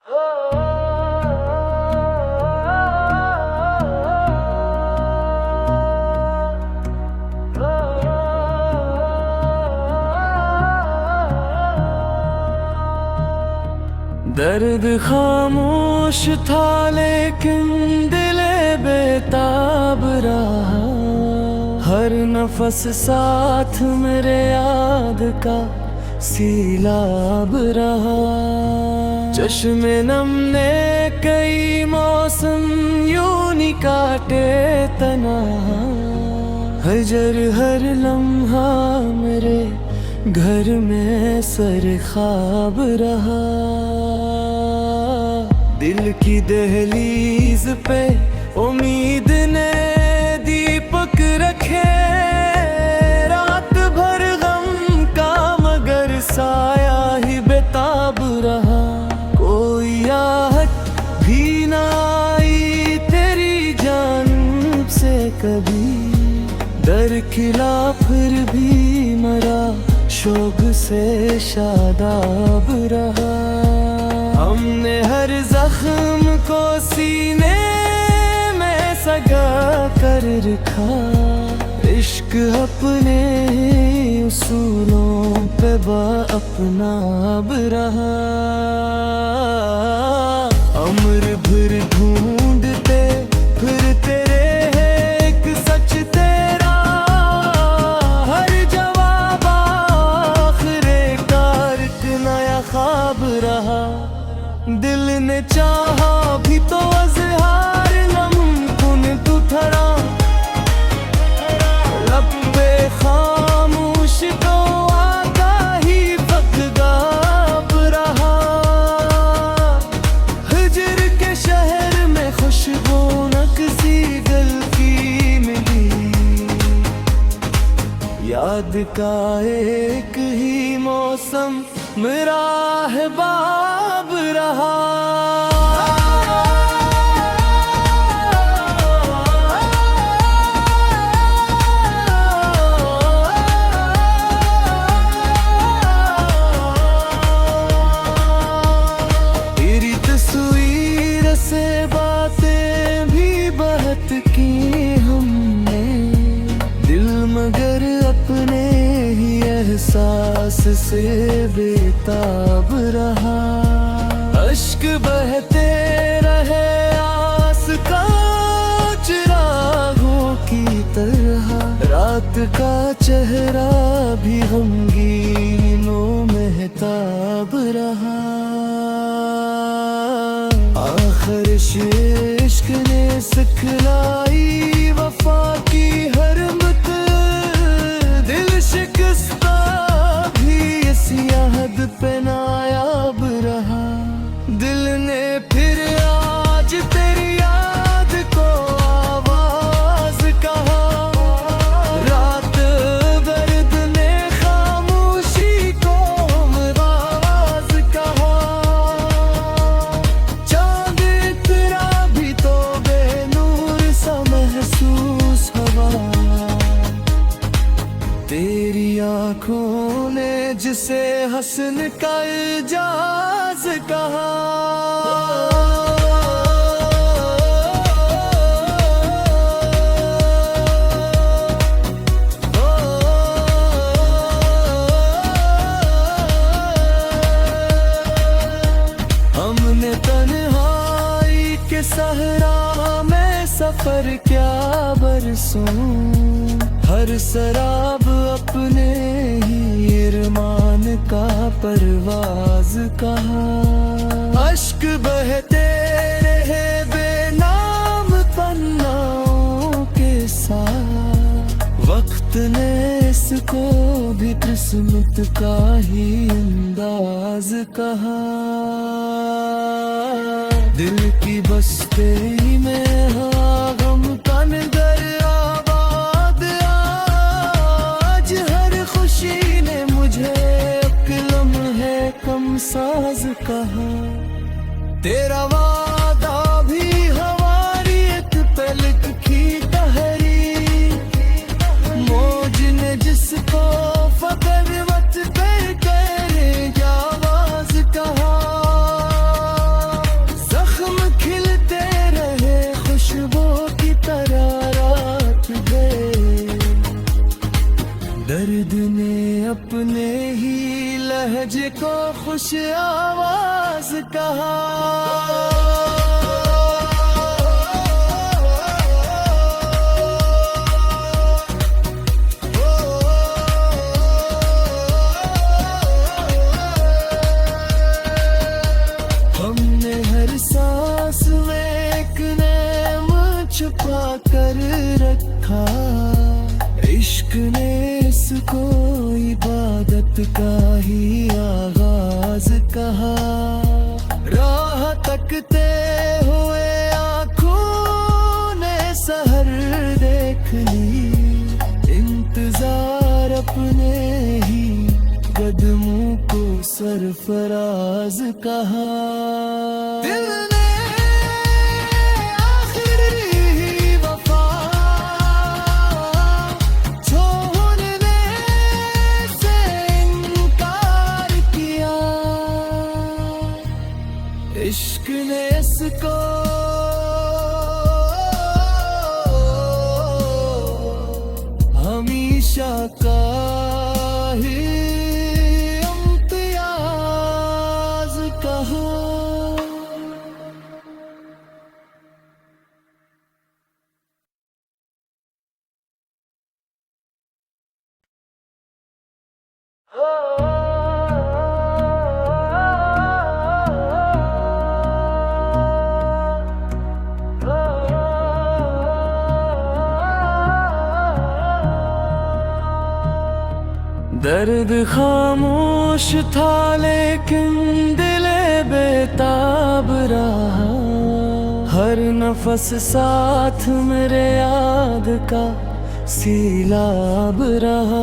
दर्द खामोश था लेकिन दिल बेताब रहा, हर नफस साथ मेरे याद का सीलाब रहा। चश्मे नम ने कई मौसम यूं नहीं काटे तन्हा, हजर हर लम्हा मेरे घर में सर ख्वाब रहा। दिल की दहलीज पे उम्मीद ने दीपक रखे, रात भर गम का मगर साया ही बेताब रहा। कोई आहट भी ना आई तेरी जानिब से कभी, डर खिला फिर भी मरा शोक से शादाब रहा। हमने हर जख्म को सीने में सगा कर रखा, इश्क अपने उसूलों पे अपना अब रहा। अमर भर ढूंढते फिर तेरे एक सच तेरा, हर जवाब आखिरे कार एक नया ख्वाब रहा। दिल ने चाहा भी तो अज़हार नमकुन तू ठहरा, लब पे खामोश तो आता ही फकदाब रहा। हिजर के शहर में खुशबू न किसी गल की मिली, याद का एक ही मौसम मेरा अहबाब रहा। तेरी तस्वीर से बातें भी बहुत की हमने, दिल मगर अपने ही एहसास से बेताब रहा। अश्क बहते रहे आस का चिरागों की तरह, रात का चेहरा भी गमगीनों महताब रहा। आखिर इश्क ने सिखलाई वफा की हर मत, दिल शिकस्ता भी इस याद पे नायाब रहा। दिल ने फिर आज तेरी याद को आवाज कहा, रात दर्द ने खामोशी को आवाज कहा। चांद इतना भी तो बेनूर सा महसूस हवा, तेरी आँखों ने जिसे हसन का इजाज कहा। हमने तन्हाई के सहरा में सफर क्या बरसों, हर शराब अपने ही इरमान का परवाज कहा। अश्क बहते रहे बेनाम पन्नाओं के साथ, वक्त ने इसको भी किस्मत का ही अंदाज कहा। दिल की बस्ती में हाँ गम का नगर आबाद, आज हर खुशी ने मुझे एक लम्हे कम साज कहा। तेरा वादा भी हमारी एक पलक की तहरी, मौज ने जिसको फकर वत पे करे आवाज कहा। अपने ही लहजे को खुश आवाज कहा। हमने हर सांस में एक नैम छुपा कर रखा। इश्क ने इसको इबादत का ही आगाज कहा। राह तकते हुए आँखों ने सहर देख ली। इंतजार अपने ही कदमों को सरफराज कहा। दिल ने आखिरी वफा छोड़ने से इनकार किया। इश्क ने इसको हमेशा का ही इम्तियाज कहा। दर्द खामोश था लेकिन दिले बेताब रहा। हर नफस साथ मेरे याद का सीलाब रहा।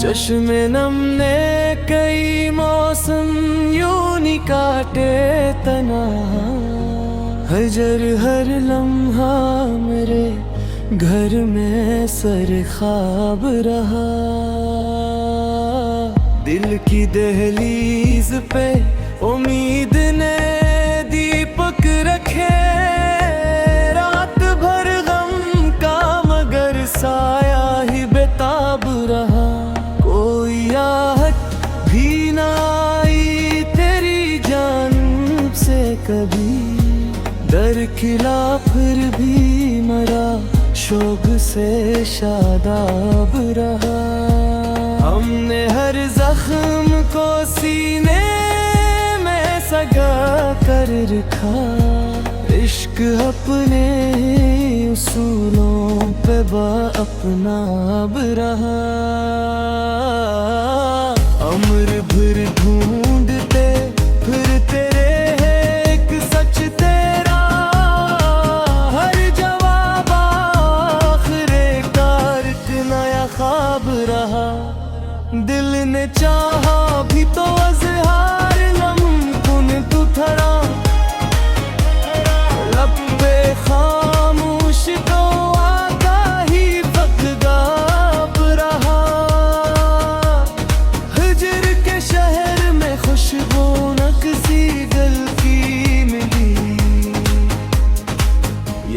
चश्मे नम ने कई मौसम यूं नहीं काटे तना। हजर हर लम्हा मेरे घर में सर ख्वाब रहा। दिल की दहलीज पे उम्मीद ने दीपक रखे। रात भर गम का मगर साया ही बेताब रहा। कोई आहट भी ना आई तेरी जानिब से कभी। दर खिला फिर भी मरा शोक से शादाब रहा। हमने हर जख्म को सीने में सगा कर रखा। इश्क अपने उसूलों पे अपना अब रहा। अमर भर ढूंढते फिर तेरे है एक सच तेरा। हर जवाब आखिरे कार एक नया ख्वाब रहा। दिल ने चाहा भी तो अज़हार नमकुन तू थरा। लब पे खामोश तो आका ही बकदाब रहा। हिजर के शहर में खुशबू न किसी दिल की मिली।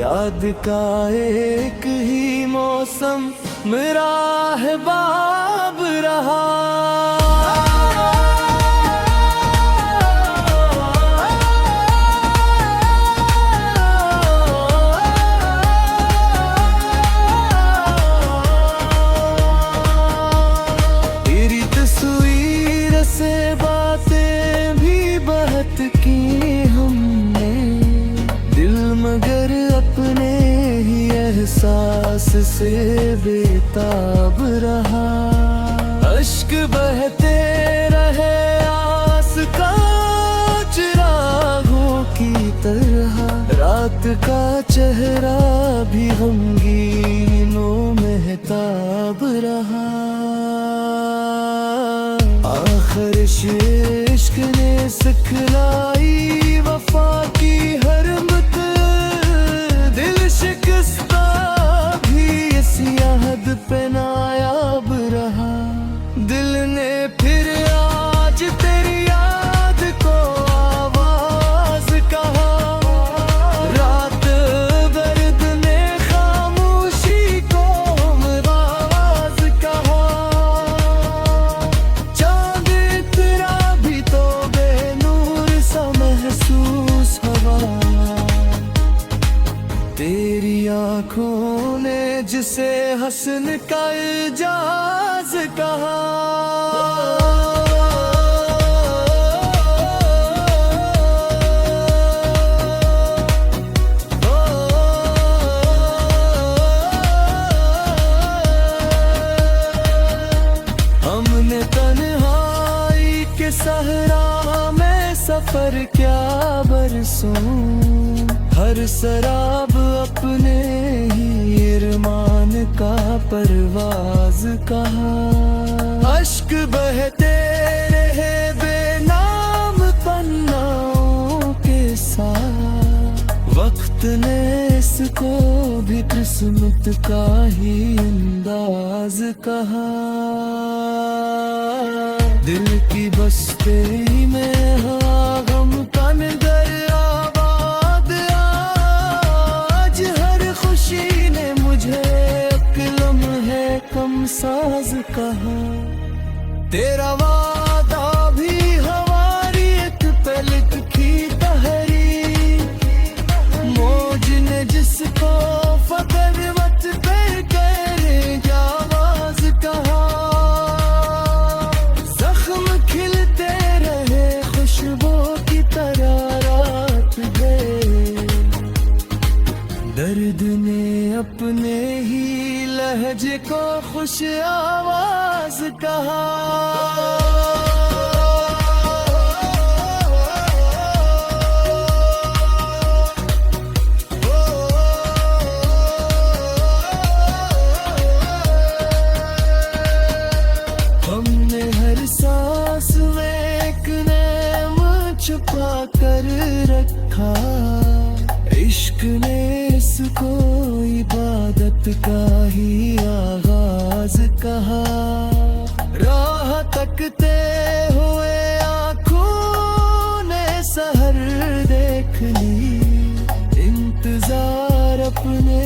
याद का एक ही मौसम मेरा है बाब रहा। तेरी तस्वीर से बातें भी बहुत की हमने। दिल मगर अपने ही एहसास से बेताब रहा। अश्क बहते रहे आस का चिरागों की तरह। रात का चेहरा भी गमगीनों महताब रहा। आखिर इश्क ने सिखलाई वफा की हरमत। दिल शिकस्ता भी इस याद पे नायाब रहा। दिल ने फिर आज तेरी याद को आवाज कहा। रात दर्द ने खामोशी को आवाज कहा। से हसन का इजाज कहा। हमने तन्हाई के सहरा में सफर क्या बरसों, हर शराब अपने ही इरमान का परवाज कहा। अश्क बहते रहे बेनाम पन्नाओं के साथ, वक्त ने इसको भी किस्मत का ही अंदाज कहा। दिल की बस्ती में हाँ गम का नगर आबाद, आज हर खुशी ने मुझे एक लम्हे कम साज कहा। तेरा वादा भी हमारी एक पलक की तहरीर, मौज ने जिसको फकर मत कर करेंगे आवाज कहा। जख्म खिलते रहे खुशबू की तरह रात गए, दर्द ने अपने ही लहजे को खुश आवाज कहा। हमने हर सांस में एक नैम छुपा कर रखा, इश्क ने इसको इबादत का ही आगाज कहा। राह तकते हुए आँखों ने सहर देख ली, इंतजार अपने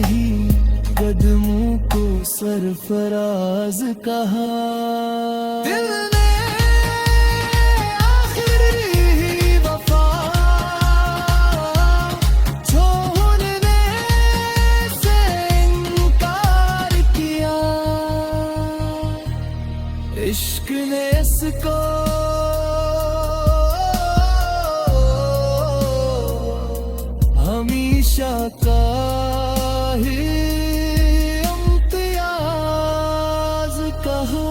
ही कदमों को सरफराज कहा। दिल ने आखिरी वफा छोड़ने से इनकार किया, इश्क ने इसको हमेशा का ही इम्तियाज कहा।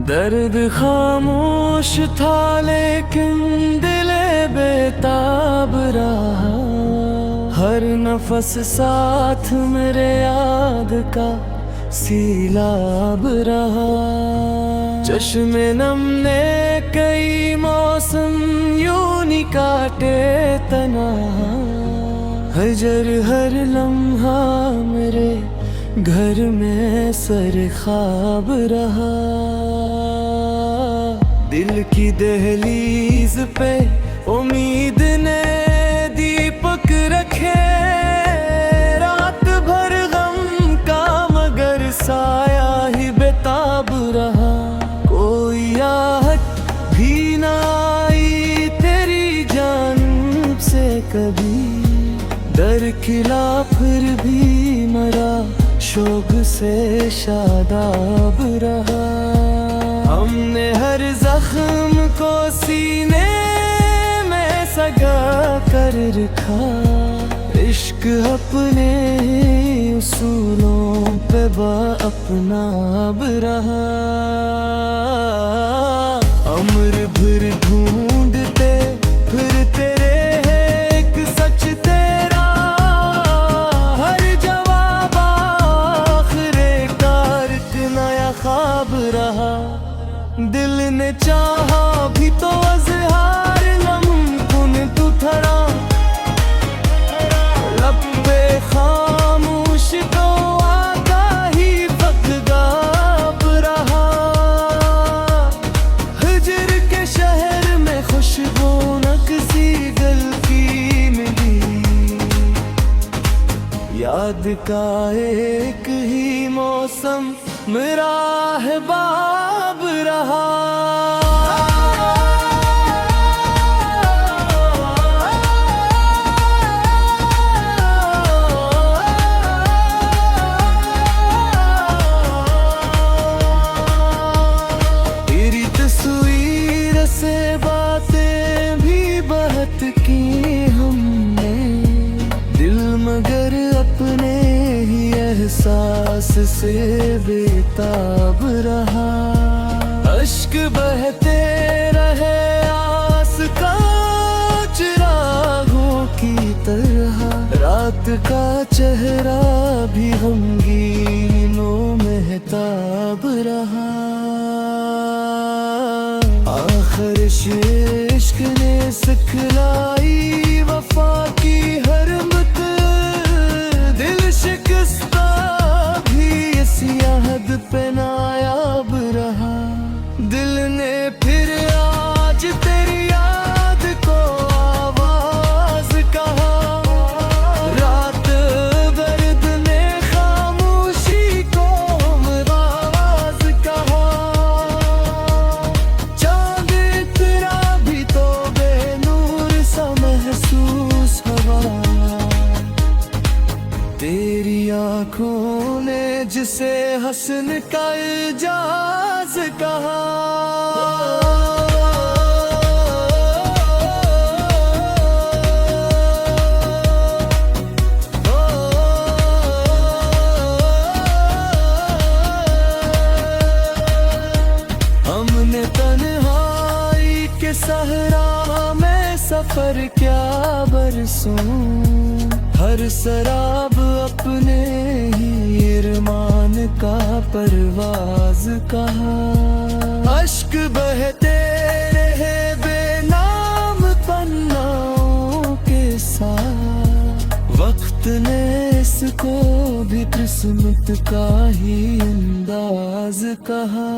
दर्द खामोश था लेकिन दिल बेताब रहा, हर नफस साथ मेरे याद का सीलाब रहा। चश्मे नम ने कई मौसम यूं नहीं काटे तना, हजर हर लम्हा मेरे घर में सर ख्वाब रहा। दिल की दहलीज पे उम्मीद ने दीपक रखे, रात भर गम का मगर साया ही बेताब रहा। कोई आहट भी ना आई तेरी जानिब से कभी, डर खिला फिर भी मरा शोक से शादाब रहा। हमने हर जख्म को सीने में सगा कर रखा, इश्क अपने उसूलों पे अपना अब रहा। अमर भर ढूंढते फिर तेरे एक सच तेरा, हर जवाब आखिरे कार एक नया ख्वाब रहा। दिल ने चाहा भी तो अज़हार नामुमकिन तू थरा, लब पे खामोश तो आगाही वक्त गाब रहा। हिजर याद का एक ही मौसम मेरा है बाब रहा। तेरी तस्वीर से बातें भी बहुत की हमने, दिल मगर अपने ही एहसास से बेताब रहा। अश्क बहते रहे आस का चिरागों की तरह, रात का चेहरा भी गमगीनों महताब रहा। आखिर इश्क ने सिखलाई वफा की हर मत, दिल शिकस्ता भी इस याद पे नायाब रहा। दिल ने फिर आज तेरी याद को आवाज कहा, रात दर्द ने खामोशी को आवाज कहा। चांद तेरा भी तो बेनूर सा महसूस हवा, तेरी आँखों ने जिसे हसन का इजाज कहा। हमने तन्हाई के सहरा में सफर क्या बरसों, हर शराब अपने ही इरमान का परवाज कहा। अश्क बहते रहे बेनाम पन्नाओं के साथ, वक्त ने इसको भी किस्मत का ही अंदाज कहा।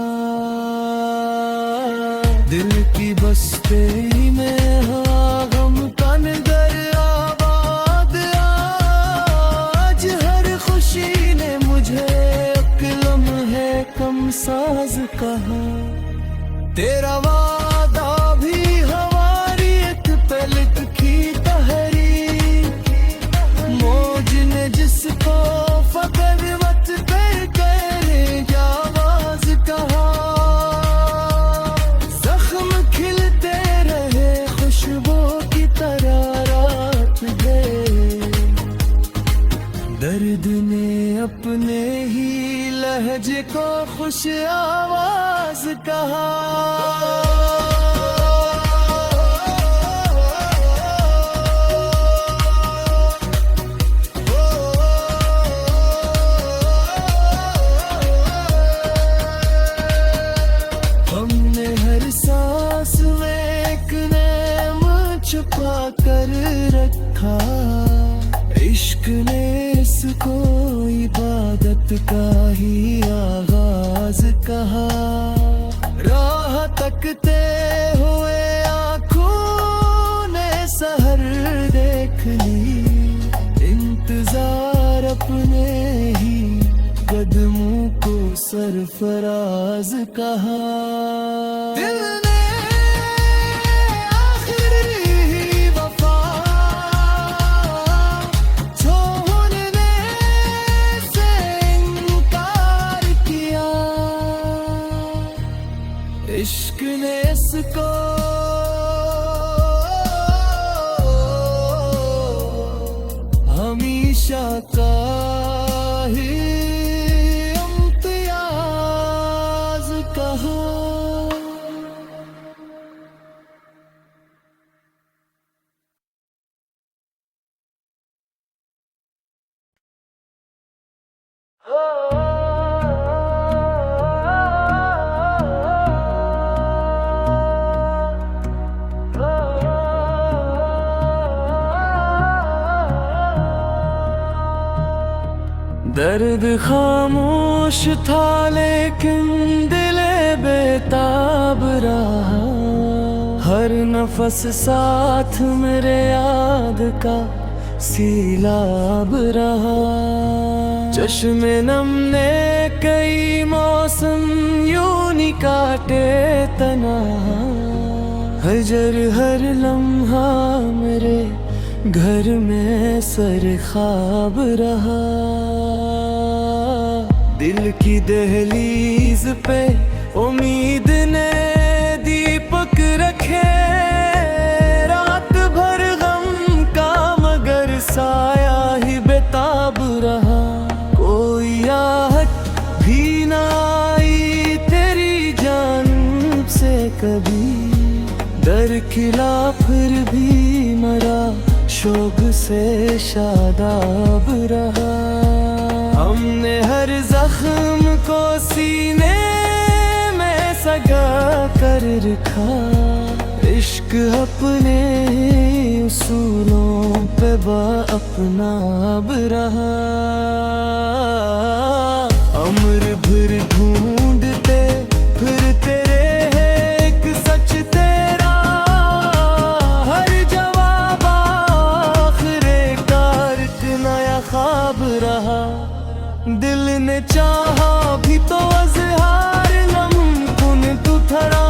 दिल की बस्ती में हाँ गम का नगर आबाद, आज हर खुशी ने मुझे एक लम्हे कम साज कहा। तेरा वादा भी हमारी एक पे लिखी तहरीर, मौज ने जिसको फकर वत कर कर आवाज कहा। जख्म खिलते रहे खुशबू की तरह रात गए, दर्द ने अपने ही लहजे को खुश आवाज कहा। हमने हर सांस में एक नैम छुपा कर रखा, इश्क ने इसको इबादत का ही आगाज कहा। राह तकते हुए आँखों ने सहर देख ली, इंतजार अपने ही कदमों को सरफराज कहा। दिल ने आखिरी वफा छोड़ने से इनकार किया, इश्क ने इसको हमेशा का ही इम्तियाज कहा। दर्द खामोश था लेकिन दिले बेताब रहा, हर नफस साथ मेरे याद का सीलाब रहा। चश्मे नम ने कई मौसम यूं नहीं काटे तना, हजर हर लम्हा मेरे घर में सर ख्वाब रहा। दिल की दहलीज पे उम्मीद ने दीपक रखे, रात भर गम का मगर साया ही बेताब रहा। कोई आहट भी ना आई तेरी जानिब से कभी, डर खिला फिर भी मरा शोक से शादाब रहा। हमने हर जख्म को सीने में सगा कर रखा, इश्क अपने उसूलों पे अपना अब रहा। अमर भर ढूंढते फिर तेरे एक सच तेरा, हर जवाब आखिरे कार एक नया ख्वाब रहा। दिल ने चाहा भी तो अज़हार नमकुन तू थरा,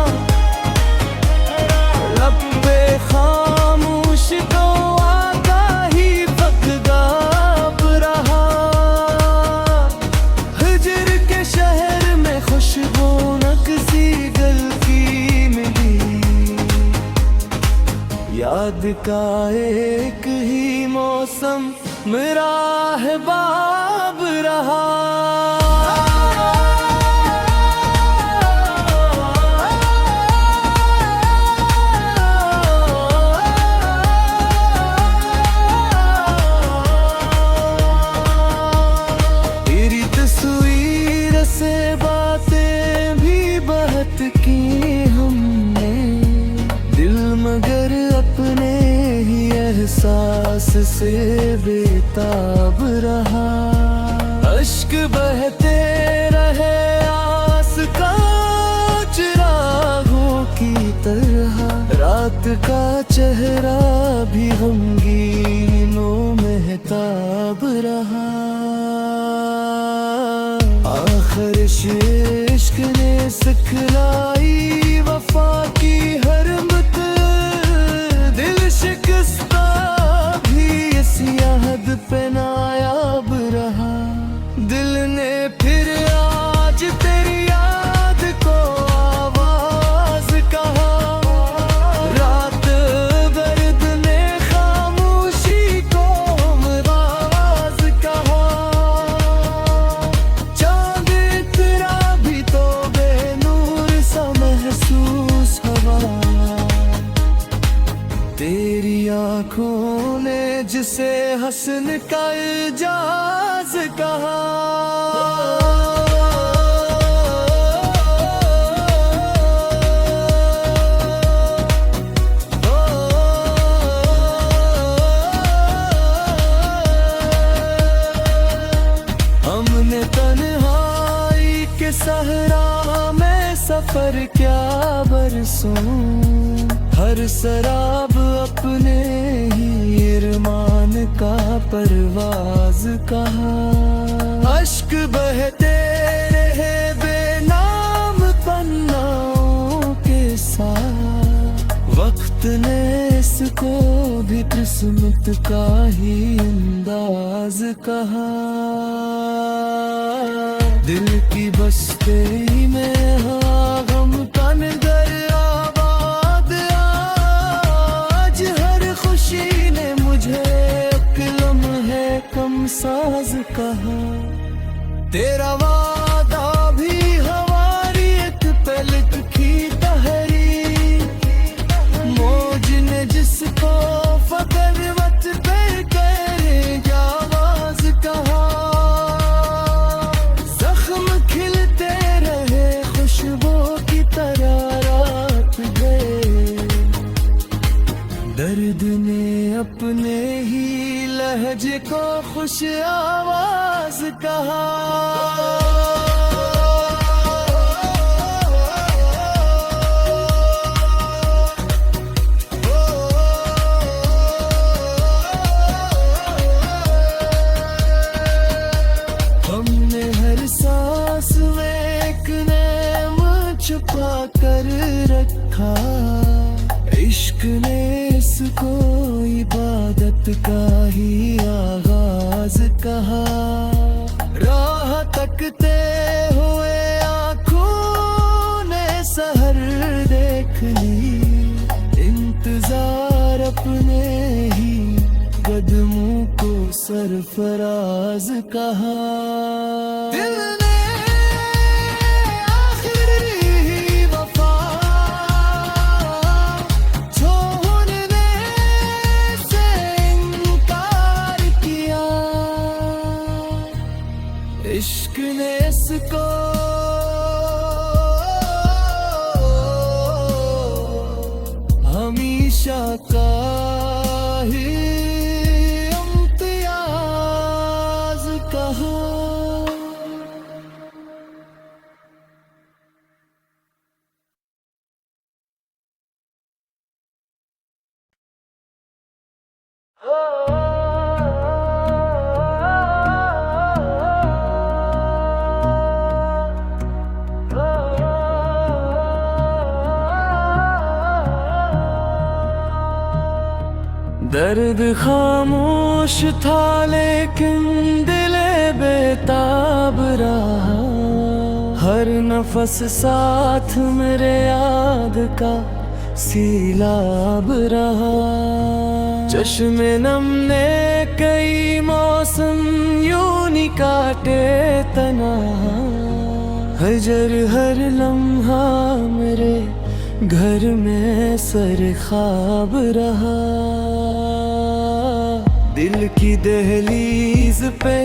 लब पे खामोश तो आका ही फकदाब रहा। हिजर के शहर में खुशबू न किसी गल की मिली, याद का एक ही मौसम मेरा अहबाब रहा। तेरी तस्वीर से बातें भी बहुत की हमने, दिल मगर अपने ही एहसास से बेताब रहा। अश्क बहते रहे आस का चिरागों की तरह, रात का चेहरा भी गमगीनों महताब रहा। आखिर इश्क ने सिखलाई वफा की हर मत, दिल शिकस्ता भी इस याद पे नायाब रहा। दिल ने फिर आज तेरी याद को आवाज कहा, रात दर्द ने खामोशी को आवाज कहा। चांद तेरा भी तो बेनूर सा महसूस हवा, तेरी आँखों ने जिसे हसन का इजाज कहा। हमने तन्हाई के सहरा में सफर क्या बरसों, हर शराब अपने ही इरमान का परवाज कहा। अश्क बहते रहे बेनाम पन्नाओं के साथ, वक्त ने इसको भी किस्मत का ही अंदाज कहा। दिल की बस्ती में हाँ गम का नगर आबाद, आज हर खुशी ने मुझे एक लम्हे कम साज कहा। तेरा वादा भी हमारी एक पलक की तहरी, मौज ने जिसको फकर वत पे करेंगे आवाज कहा। जख्म खिलते रहे खुशबू की तरह रात गए, दर्द ने अपने ही लहजे को खुश आवाज कहा। इसको इबादत का ही आगाज कहा। राह तकते हुए आँखों ने सहर देख ली, इंतजार अपने ही कदमों को सरफराज कहा। दिल ने आखिरी वफा छोड़ने से इनकार किया। इश्क ने इसको हमेशा का ही इम्तियाज कहा। दर्द खामोश था लेकिन दिले बेताब रहा। हर नफस साथ मेरे याद का सीलाब रहा। चश्मे नम ने कई मौसम यूं नहीं काटे तना। हजर हर लम्हा मेरे घर में सर ख्वाब रहा। दिल की दहलीज पे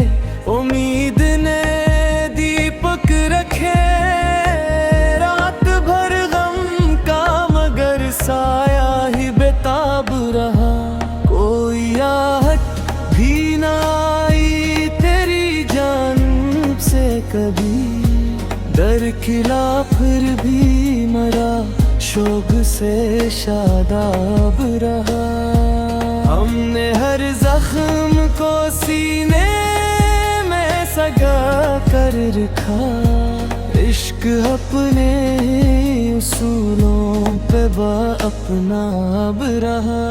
उम्मीद ने दीपक रखे। रात भर गम का मगर साया ही बेताब रहा। कोई आहट भी ना आई तेरी जान से कभी। डर खिला फिर भी मरा, शोक से शादाब रहा। हमने हर जख्म को सीने में सगा कर रखा। इश्क अपने उसूलों पे अपना अब रहा।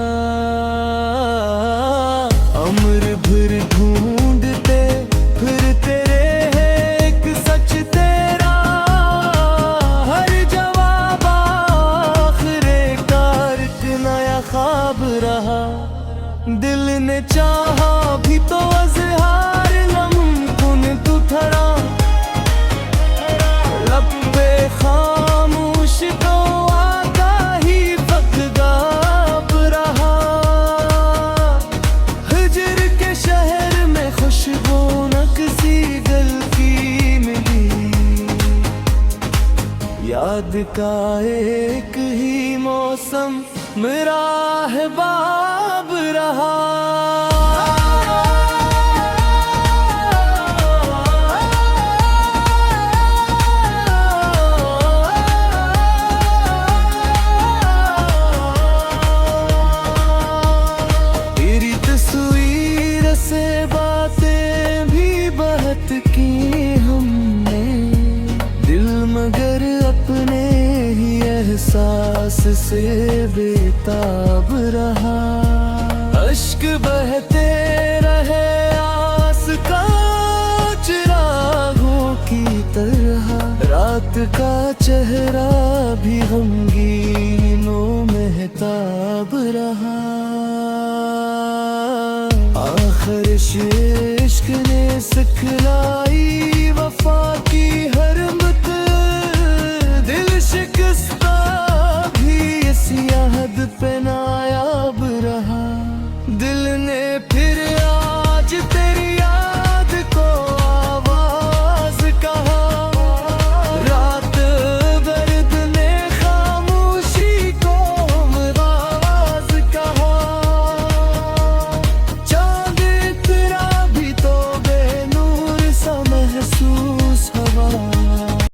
अमर भर ढूंढते फिर तेरे एक सच तेरा। हर जवाब आखिरे कार नया ख्वाब रहा। दिल ने चाहा भी तो अज़हार लम्कुन तू थरा। लब पे खामोश तो आका ही वक़्त रहा। हिजर के शहर में खुशबू न किसी दिल की मिली। याद का एक ही मौसम मेरा अहबाब रहा। तेरी तस्वीर से बातें भी बहुत की हमने। दिल मगर अपने ही एहसास से बेताब रहा। अश्क बहते रहे आस का चिरागों की तरह। रात का चेहरा भी गमगीनों महताब रहा। आखिर इश्क ने सिखलाई